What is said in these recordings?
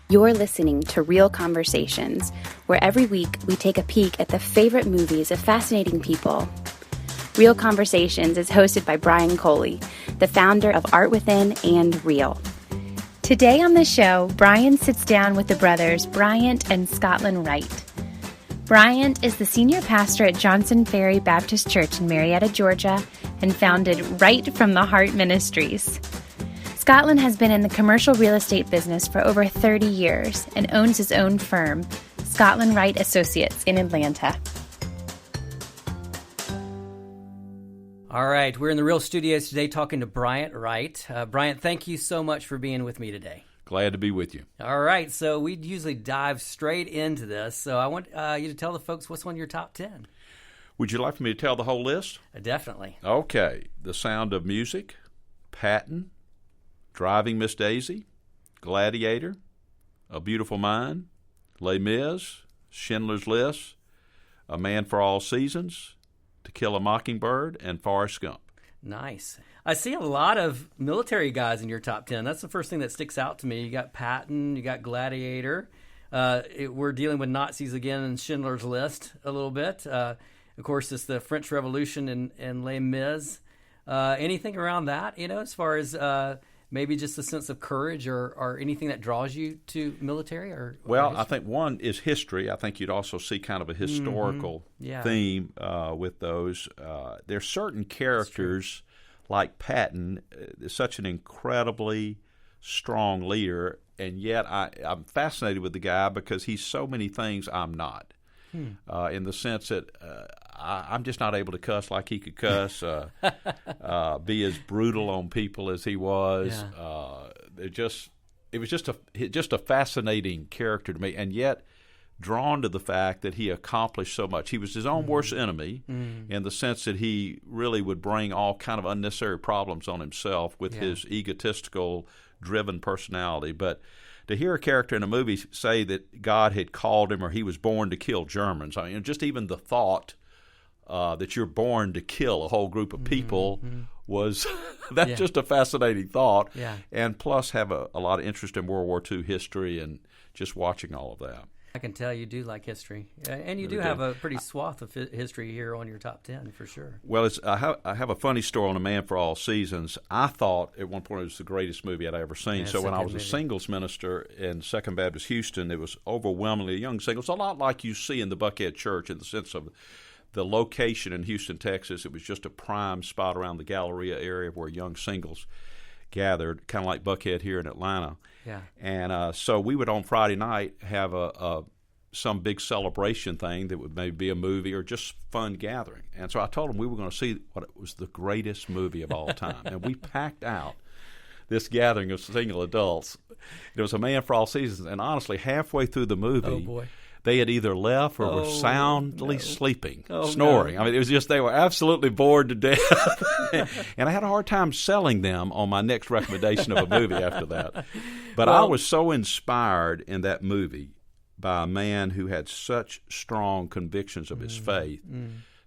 You're listening to Real Conversations, where every week we take a peek at the favorite movies of fascinating people. Real Conversations is hosted by Brian Coley, the founder of Art Within and Real. Today on the show, Brian sits down with the brothers Bryant and Scotland Wright. Bryant is the senior pastor at Johnson Ferry Baptist Church in Marietta, Georgia, and founded Right from the Heart Ministries. Scotland has been in the commercial real estate business for over 30 years and owns his own firm, Scotland Wright Associates, in Atlanta. All right, we're in the Real Studios today talking to Bryant Wright. Bryant, thank you so much for being with me today. Glad to be with you. All right, so we usually dive straight into this. So I want you to tell the folks what's on your top 10. Would you like for me to tell the whole list? Definitely. Okay. The Sound of Music, Patton, Driving Miss Daisy, Gladiator, A Beautiful Mind, Les Mis, Schindler's List, A Man for All Seasons, To Kill a Mockingbird, and Forrest Gump. Nice. I see a lot of military guys in your top 10. That's the first thing that sticks out to me. You got Patton, you got Gladiator. We're dealing with Nazis again in Schindler's List a little bit. Of course, it's the French Revolution and Les Mis. Anything around that, as far as maybe just a sense of courage or anything that draws you to military? Well, I think one is history. I think you'd also see kind of a historical theme with those. There's certain characters like Patton, is such an incredibly strong leader, and yet I'm fascinated with the guy because he's so many things I'm not. In the sense that I'm just not able to cuss like he could cuss, be as brutal on people as he was. Yeah. It was just a fascinating character to me, and yet drawn to the fact that he accomplished so much. He was his own worst enemy in the sense that he really would bring all kind of unnecessary problems on himself with his egotistical, driven personality. But to hear a character in a movie say that God had called him or he was born to kill Germans, I mean, just even the thought that you're born to kill a whole group of people was that's just a fascinating thought. Yeah. And plus have a lot of interest in World War II history and just watching all of that. I can tell you do like history, and you Really do have a pretty swath of history here on your top 10 for sure. Well, I have a funny story on A Man for All Seasons. I thought at one point it was the greatest movie I'd ever seen. So when I was a singles minister in Second Baptist Houston, it was overwhelmingly young singles, a lot like you see in the Buckhead Church in the sense of the location in Houston, Texas. It was just a prime spot around the Galleria area where young singles gathered, kind of like Buckhead here in Atlanta. Yeah. And so we would on Friday night have some big celebration thing that would maybe be a movie or just fun gathering. And so I told them we were going to see what was the greatest movie of all time. And we packed out this gathering of single adults. It was A Man for All Seasons. And honestly, halfway through the movie, they had either left or were soundly sleeping, snoring. No. I mean, it was just they were absolutely bored to death. And I had a hard time selling them on my next recommendation of a movie after that. But I was so inspired in that movie by a man who had such strong convictions of his faith,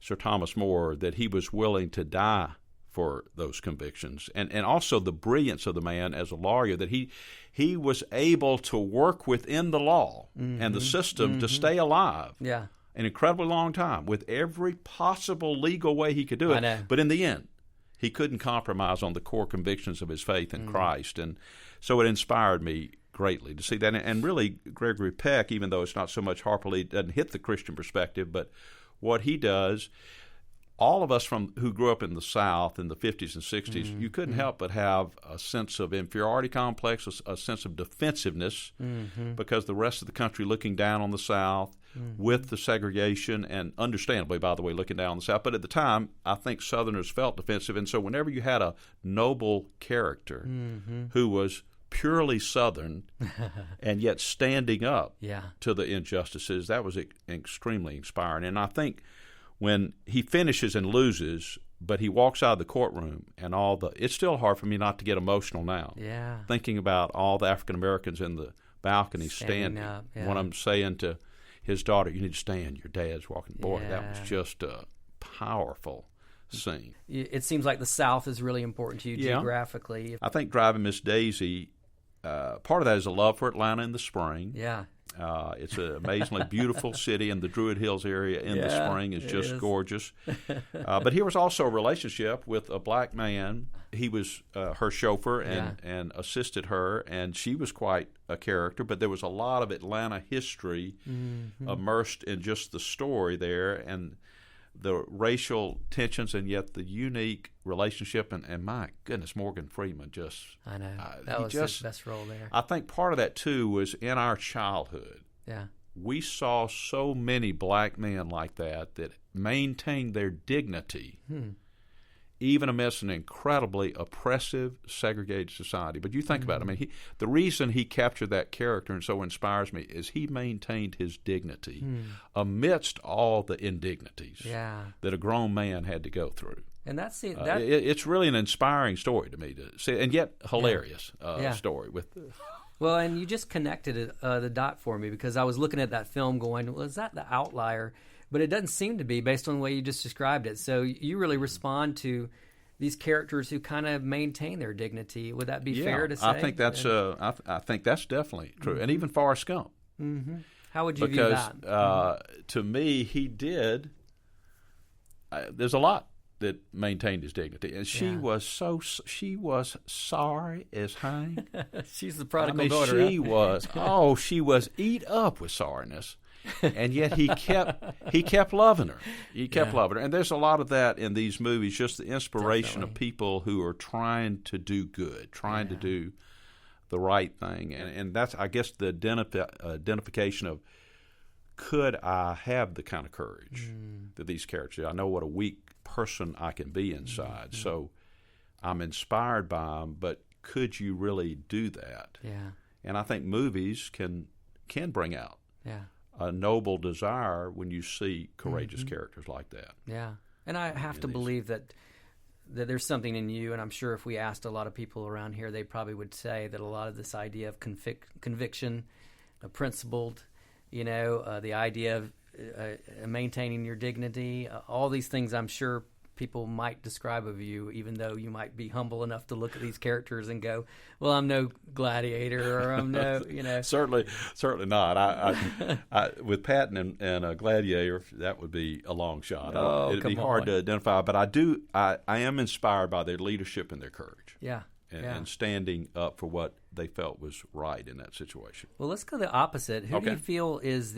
Sir Thomas More, that he was willing to die for those convictions. And also the brilliance of the man as a lawyer, that he was able to work within the law and the system to stay alive an incredibly long time with every possible legal way he could do it. But in the end, he couldn't compromise on the core convictions of his faith in Christ. And so it inspired me greatly to see that. And really, Gregory Peck, even though it's not so much Harper Lee, doesn't hit the Christian perspective, but what he does, all of us who grew up in the South in the 50s and 60s, you couldn't help but have a sense of inferiority complex, a sense of defensiveness, because the rest of the country looking down on the South with the segregation, and understandably, by the way, looking down on the South. But at the time, I think Southerners felt defensive. And so whenever you had a noble character who was purely Southern and yet standing up to the injustices, that was extremely inspiring. And I think when he finishes and loses, but he walks out of the courtroom and it's still hard for me not to get emotional now. Yeah. Thinking about all the African Americans in the balcony standing. Up, One of them saying to his daughter, "You need to stand. Your dad's walking." Boy, that was just a powerful scene. It seems like the South is really important to you geographically. I think Driving Miss Daisy part of that is a love for Atlanta in the spring. Yeah. It's an amazingly beautiful city, and the Druid Hills area in the spring is just gorgeous. But here was also a relationship with a black man. He was her chauffeur and assisted her, and she was quite a character. But there was a lot of Atlanta history immersed in just the story there, and the racial tensions, and yet the unique relationship. And my goodness, Morgan Freeman just... I know. That was his best role there. I think part of that, too, was in our childhood. Yeah. We saw so many black men like that maintained their dignity, even amidst an incredibly oppressive, segregated society. But you think about it. I mean, the reason he captured that character and so inspires me is he maintained his dignity amidst all the indignities that a grown man had to go through. And that's it. It's really an inspiring story to me to see, and yet hilarious story with. Well, and you just connected the dot for me, because I was looking at that film going, well, is that the outlier? But it doesn't seem to be, based on the way you just described it. So you really respond to these characters who kind of maintain their dignity. Would that be fair to say? I think that's I think that's definitely true, and even Forrest Gump. How would you view that? Because to me, he did. There's a lot that maintained his dignity, and she was sorry as hang. She's the prodigal daughter. She was. Oh, she was eat up with sorriness. And yet he kept loving her. He kept loving her. And there's a lot of that in these movies, just the inspiration of people who are trying to do good, trying to do the right thing. And that's, I guess, the identification of, could I have the kind of courage that these characters do? I know what a weak person I can be inside. So I'm inspired by them, but could you really do that? Yeah. And I think movies can bring out a noble desire when you see courageous characters like that. Yeah, and I have to believe that there's something in you, and I'm sure if we asked a lot of people around here, they probably would say that a lot of this idea of conviction, principled, the idea of maintaining your dignity, all these things I'm sure people might describe of you, even though you might be humble enough to look at these characters and go, well, I'm no gladiator, or I'm no, Certainly not. I with Patton and a gladiator, that would be a long shot. It'd be hard to identify, but I am inspired by their leadership and their courage. Yeah. And standing up for what they felt was right in that situation. Well, let's go the opposite. Who do you feel is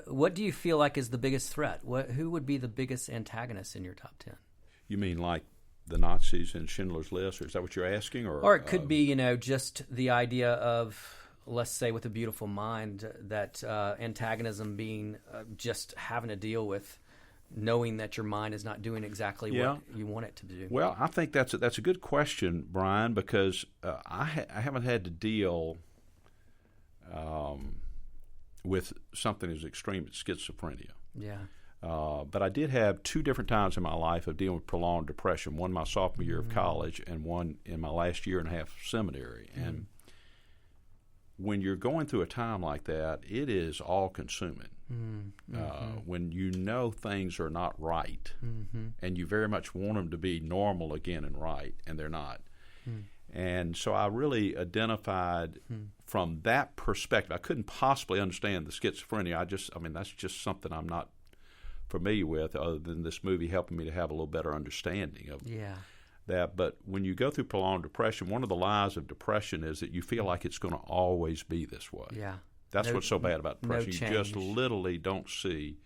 what do you feel like is the biggest threat? Who would be the biggest antagonist in your top 10? You mean like the Nazis in Schindler's List, or is that what you're asking? Or it could be, just the idea of, let's say, with A Beautiful Mind, that antagonism being just having to deal with knowing that your mind is not doing exactly what you want it to do. Well, I think that's a good question, Brian, because I haven't had to deal with something as extreme as schizophrenia. Yeah. But I did have two different times in my life of dealing with prolonged depression, one my sophomore year of college and one in my last year and a half of seminary. And when you're going through a time like that, it is all-consuming. When you know things are not right and you very much want them to be normal again and right, and they're not. And so I really identified from that perspective. I couldn't possibly understand the schizophrenia. That's just something I'm not familiar with, other than this movie helping me to have a little better understanding of that. But when you go through prolonged depression, one of the lies of depression is that you feel like it's going to always be this way. Yeah. That's what's so bad about depression. You just literally don't see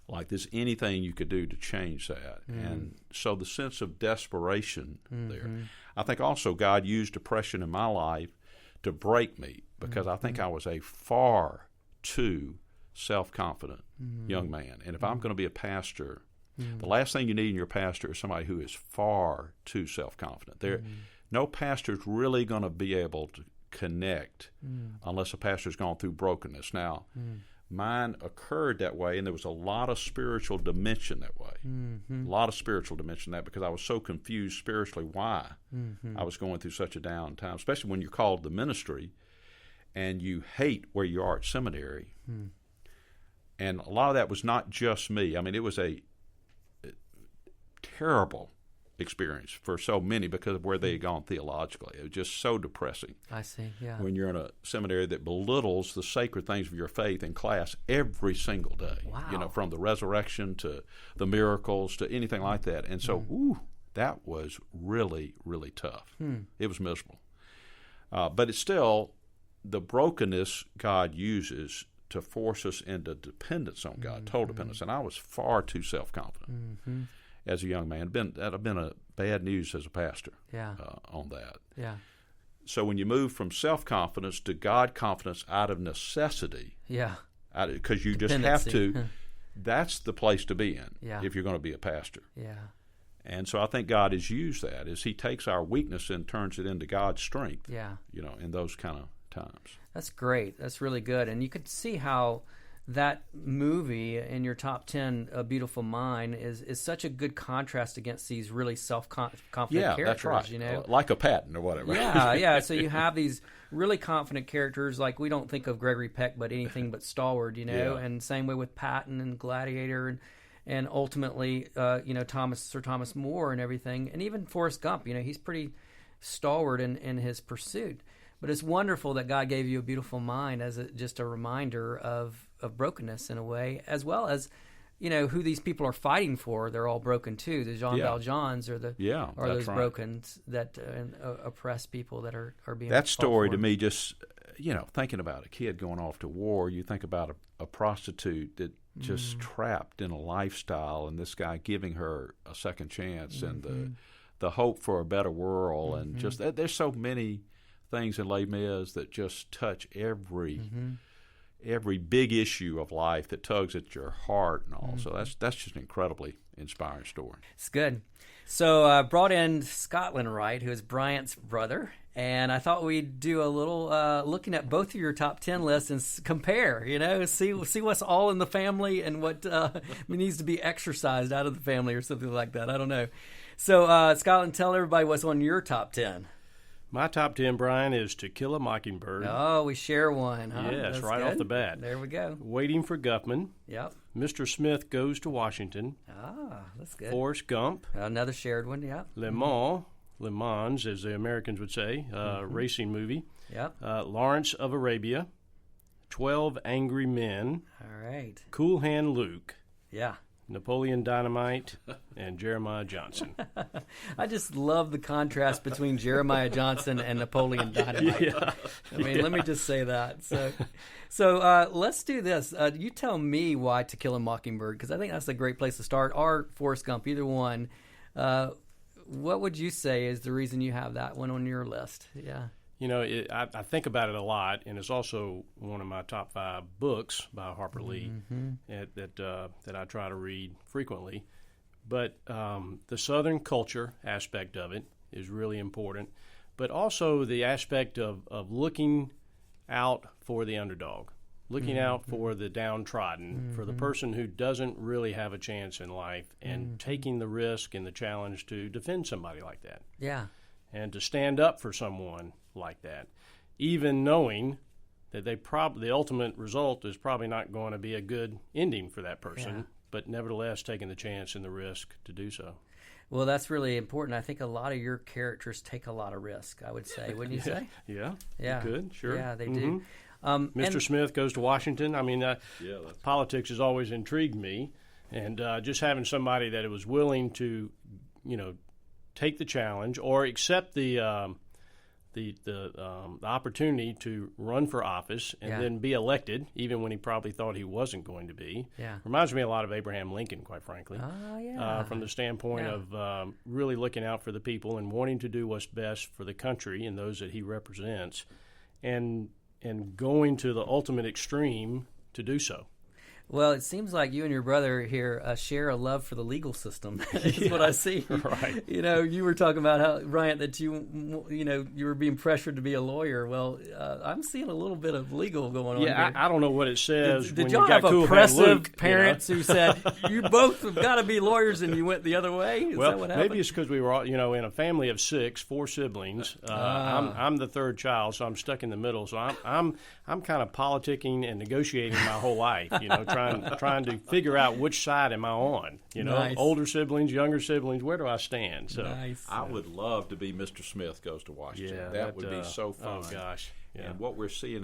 like there's anything you could do to change that. And so the sense of desperation there. I think also God used depression in my life to break me, because I think I was a far too self-confident young man. And if I'm going to be a pastor, the last thing you need in your pastor is somebody who is far too self-confident. No pastor's really going to be able to connect unless a pastor's gone through brokenness. Now, mine occurred that way, and there was a lot of spiritual dimension that way. A lot of spiritual dimension that, because I was so confused spiritually why I was going through such a down time, especially when you're called to ministry and you hate where you are at seminary. And a lot of that was not just me. I mean, it was a terrible experience for so many because of where they had gone theologically. It was just so depressing. I see, yeah. When you're in a seminary that belittles the sacred things of your faith in class every single day. Wow. From the resurrection to the miracles to anything like that. And so, that was really, really tough. It was miserable. But it's still the brokenness God uses to force us into dependence on God, total dependence. And I was far too self-confident as a young man. That had been a bad news as a pastor on that. Yeah. So when you move from self-confidence to God confidence out of necessity, because you just have to, that's the place to be in if you're going to be a pastor. Yeah. And so I think God has used that as He takes our weakness and turns it into God's strength. Yeah. In those kind of times. That's great. That's really good. And you could see how that movie in your top 10, A Beautiful Mind, is such a good contrast against these really self-confident characters. That's right. Like a Patton or whatever. Yeah. So you have these really confident characters, like we don't think of Gregory Peck, but anything but stalwart, and same way with Patton and Gladiator and ultimately, Sir Thomas More and everything, and even Forrest Gump. He's pretty stalwart in his pursuit. But it's wonderful that God gave you a beautiful mind as just a reminder of brokenness in a way, as well as, who these people are fighting for. They're all broken too. The Jean Valjeans are those right. broken that oppress people that are being. That story for. To me, just thinking about a kid going off to war, you think about a prostitute that just trapped in a lifestyle, and this guy giving her a second chance, and the hope for a better world, and just there's so many things in Les Mis that just touch every big issue of life that tugs at your heart and all. So that's just an incredibly inspiring story. It's good. So I brought in Scotland Wright, who is Bryant's brother, and I thought we'd do a little looking at both of your top 10 lists and compare, see what's all in the family and what needs to be exercised out of the family or something like that. I don't know. So Scotland, tell everybody what's on your top 10. My top 10, Brian, is To Kill a Mockingbird. Oh, we share one, huh? Yes, That's right good. off the bat. There we go. Waiting for Guffman. Yep. Mr. Smith Goes to Washington. Ah, that's good. Forrest Gump. Another shared one, yeah. Le Mans, as the Americans would say, racing movie. Yep. Lawrence of Arabia. 12 Angry Men. All right. Cool Hand Luke. Yeah. Napoleon Dynamite, and Jeremiah Johnson. I just love the contrast between Jeremiah Johnson and Napoleon Dynamite. Yeah. Let me just say that. So let's do this. You tell me why To Kill a Mockingbird, because I think that's a great place to start, or Forrest Gump, either one. What would you say is the reason you have that one on your list? Yeah. I think about it a lot, and it's also one of my top 5 books by Harper Lee that I try to read frequently. But the Southern culture aspect of it is really important, but also the aspect of looking out for the underdog, looking out for the downtrodden, for the person who doesn't really have a chance in life, and taking the risk and the challenge to defend somebody like that. Yeah. And to stand up for someone like that, even knowing that the ultimate result is probably not going to be a good ending for that person, but nevertheless taking the chance and the risk to do so. Well, that's really important. I think a lot of your characters take a lot of risk, I would say. Wouldn't you say? Yeah. Good. Sure. Yeah, they do. Mr. Smith Goes to Washington. I mean, politics has always intrigued me, and just having somebody that was willing to, take the challenge or accept the opportunity to run for office and then be elected, even when he probably thought he wasn't going to be. Yeah. Reminds me a lot of Abraham Lincoln, quite frankly. Oh, yeah. From the standpoint of really looking out for the people and wanting to do what's best for the country and those that he represents, and going to the ultimate extreme to do so. Well, it seems like you and your brother here share a love for the legal system. Is what I see. Right. You were talking about how, Bryant, that you were being pressured to be a lawyer. Well, I'm seeing a little bit of legal going on here. Yeah, I don't know what it says. Did when y'all you got have Cool oppressive Hand Luke, parents who said, you both have got to be lawyers, and you went the other way? Is that what happened? Maybe it's because we were all, in a family of 4 siblings. I'm the third child, so I'm stuck in the middle. So I'm kind of politicking and negotiating my whole life, trying to figure out which side am I on. Nice. Older siblings, younger siblings, where do I stand? So Nice. I would love to be Mr. Smith Goes to Washington. yeah, that would be so fun. Oh gosh, yeah. And what we're seeing